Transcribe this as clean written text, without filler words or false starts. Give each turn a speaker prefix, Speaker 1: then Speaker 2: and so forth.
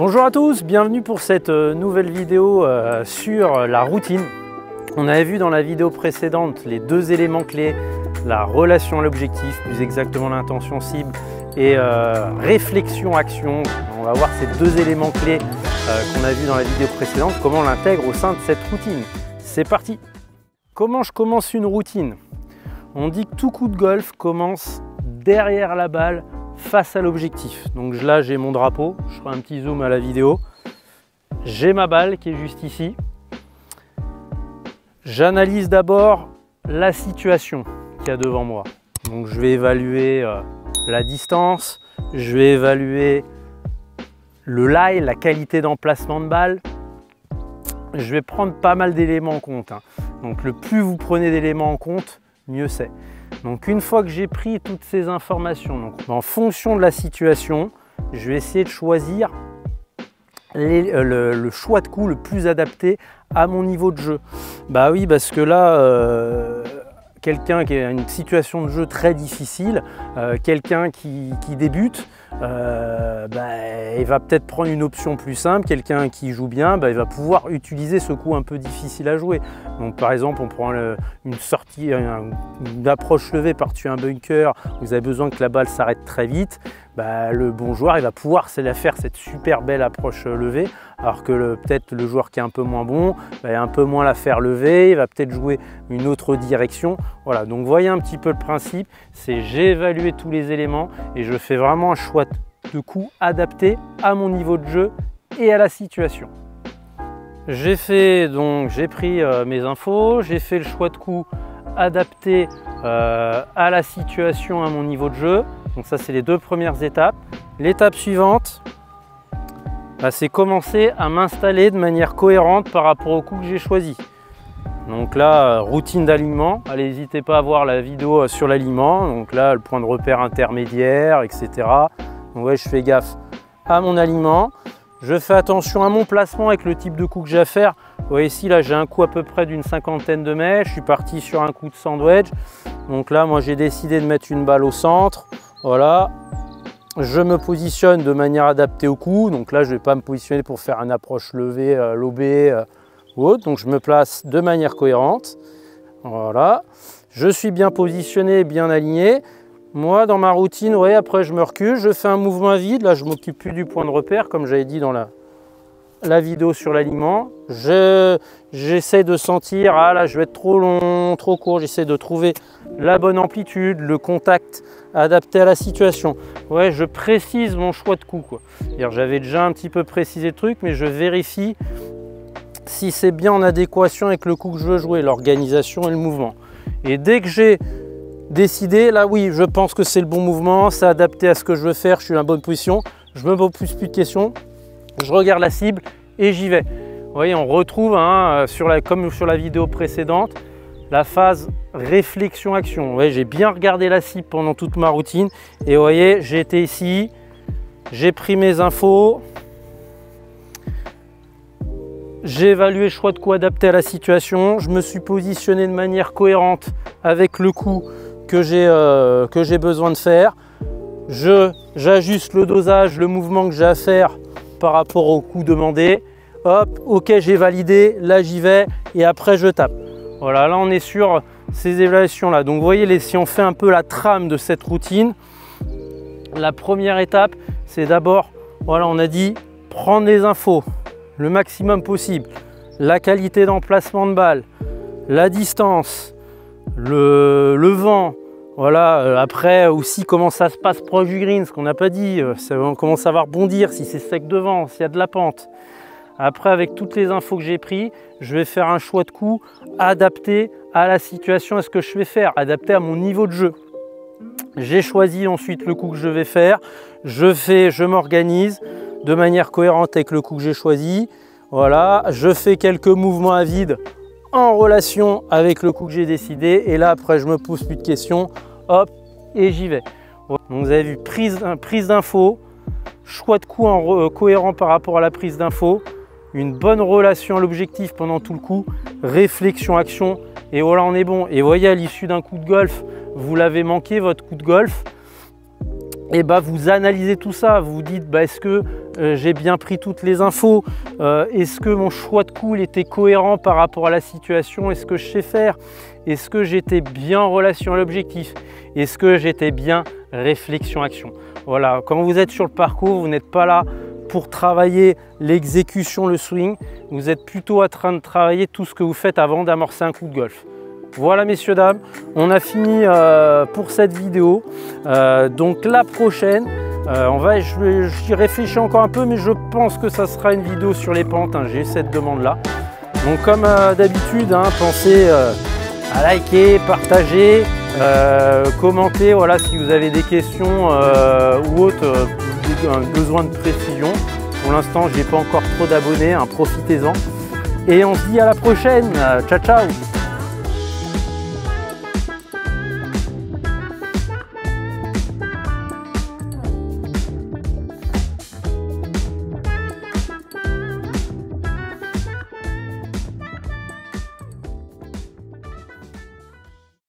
Speaker 1: Bonjour à tous, bienvenue pour cette nouvelle vidéo sur la routine. On avait vu dans la vidéo précédente les deux éléments clés, la relation à l'objectif, plus exactement l'intention cible, et réflexion-action. On va voir ces deux éléments clés qu'on a vu dans la vidéo précédente, comment on l'intègre au sein de cette routine. C'est parti! Comment je commence une routine? On dit que tout coup de golf commence derrière la balle, face à l'objectif. Donc là j'ai mon drapeau, je ferai un petit zoom à la vidéo. J'ai ma balle qui est juste ici. J'analyse d'abord la situation qu'il y a devant moi. Donc je vais évaluer la distance, je vais évaluer le lie, la qualité d'emplacement de balle. Je vais prendre pas mal d'éléments en compte. Donc le plus vous prenez d'éléments en compte, mieux c'est. Donc une fois que j'ai pris toutes ces informations, donc en fonction de la situation, je vais essayer de choisir le choix de coup le plus adapté à mon niveau de jeu. Bah oui, parce que là, quelqu'un qui a une situation de jeu très difficile, quelqu'un qui débute, il va peut-être prendre une option plus simple. Quelqu'un qui joue bien, il va pouvoir utiliser ce coup un peu difficile à jouer. Donc par exemple, on prend une sortie, une approche levée par-dessus un bunker, vous avez besoin que la balle s'arrête très vite. Le bon joueur, il va pouvoir faire cette super belle approche levée, alors que peut-être le joueur qui est un peu moins bon, va un peu moins la faire lever, il va peut-être jouer une autre direction. Voilà, donc voyez un petit peu le principe, c'est j'ai évalué tous les éléments et je fais vraiment un choix de coup adapté à mon niveau de jeu et à la situation. J'ai pris mes infos, j'ai fait le choix de coup adapté à la situation, à mon niveau de jeu. Donc ça, c'est les deux premières étapes. L'étape suivante, c'est commencer à m'installer de manière cohérente par rapport au coup que j'ai choisi. Donc là, routine d'alignement. Allez, n'hésitez pas à voir la vidéo sur l'alignement. Donc là, le point de repère intermédiaire, etc. Donc ouais, je fais gaffe à mon alignement. Je fais attention à mon placement avec le type de coup que j'ai à faire. Vous voyez ici, là, j'ai un coup à peu près d'une 50aine de mètres. Je suis parti sur un coup de sandwich. Donc là, moi, j'ai décidé de mettre une balle au centre. Voilà. Je me positionne de manière adaptée au coup. Donc là, je ne vais pas me positionner pour faire une approche levée, lobée ou autre. Donc je me place de manière cohérente. Voilà. Je suis bien positionné, bien aligné. Moi, dans ma routine, ouais, après je me recule, je fais un mouvement à vide. Là, je ne m'occupe plus du point de repère, comme j'avais dit dans la vidéo sur l'alignement. J'essaie de sentir, ah là, je vais être trop long, trop court. J'essaie de trouver la bonne amplitude, le contact adapté à la situation. Ouais, je précise mon choix de coup, quoi. J'avais déjà un petit peu précisé le truc, mais je vérifie si c'est bien en adéquation avec le coup que je veux jouer, l'organisation et le mouvement. Et dès que j'ai décidé, là oui, je pense que c'est le bon mouvement, c'est adapté à ce que je veux faire, je suis dans la bonne position, je me pose plus de questions, je regarde la cible et j'y vais. Vous voyez, on retrouve, comme sur la vidéo précédente, la phase réflexion-action. Ouais, j'ai bien regardé la cible pendant toute ma routine et vous voyez, j'ai été ici, j'ai pris mes infos, j'ai évalué le choix de coup adapté à la situation, je me suis positionné de manière cohérente avec le coup que j'ai besoin de faire. J'ajuste le dosage, le mouvement que j'ai à faire par rapport au coup demandé. Hop, ok, j'ai validé, là j'y vais et après je tape. Voilà, là on est sur ces évaluations là. Donc vous voyez, si on fait un peu la trame de cette routine, la première étape, c'est d'abord, voilà, on a dit prendre les infos le maximum possible, la qualité d'emplacement de balle, la distance, le vent, voilà, après aussi comment ça se passe proche du green, ce qu'on n'a pas dit, comment ça va rebondir, si c'est sec devant, s'il y a de la pente. Après, avec toutes les infos que j'ai prises, je vais faire un choix de coup adapté à la situation, à ce que je vais faire, adapté à mon niveau de jeu. J'ai choisi ensuite le coup que je vais faire, je m'organise de manière cohérente avec le coup que j'ai choisi. Voilà, je fais quelques mouvements à vide en relation avec le coup que j'ai décidé. Et là, après, je me pose plus de questions. Hop, et j'y vais. Donc, vous avez vu, prise d'info, choix de coup cohérent par rapport à la prise d'info, une bonne relation à l'objectif pendant tout le coup, réflexion, action. Et voilà, on est bon. Et voyez, à l'issue d'un coup de golf, vous l'avez manqué, votre coup de golf. et vous analysez tout ça, vous vous dites est-ce que j'ai bien pris toutes les infos, est-ce que mon choix de coup était cohérent par rapport à la situation, est-ce que je sais faire, est-ce que j'étais bien en relation à l'objectif, est-ce que j'étais bien réflexion-action. Voilà, quand vous êtes sur le parcours, vous n'êtes pas là pour travailler l'exécution, le swing, vous êtes plutôt en train de travailler tout ce que vous faites avant d'amorcer un coup de golf. Voilà messieurs, dames, on a fini pour cette vidéo. Donc la prochaine, j'y réfléchis encore un peu, mais je pense que ça sera une vidéo sur les pentes, hein, j'ai cette demande-là. Donc comme d'habitude, hein, pensez à liker, partager, commenter, voilà, si vous avez des questions ou autres, besoin de précision. Pour l'instant, je n'ai pas encore trop d'abonnés, hein, profitez-en. Et on se dit à la prochaine, ciao ciao.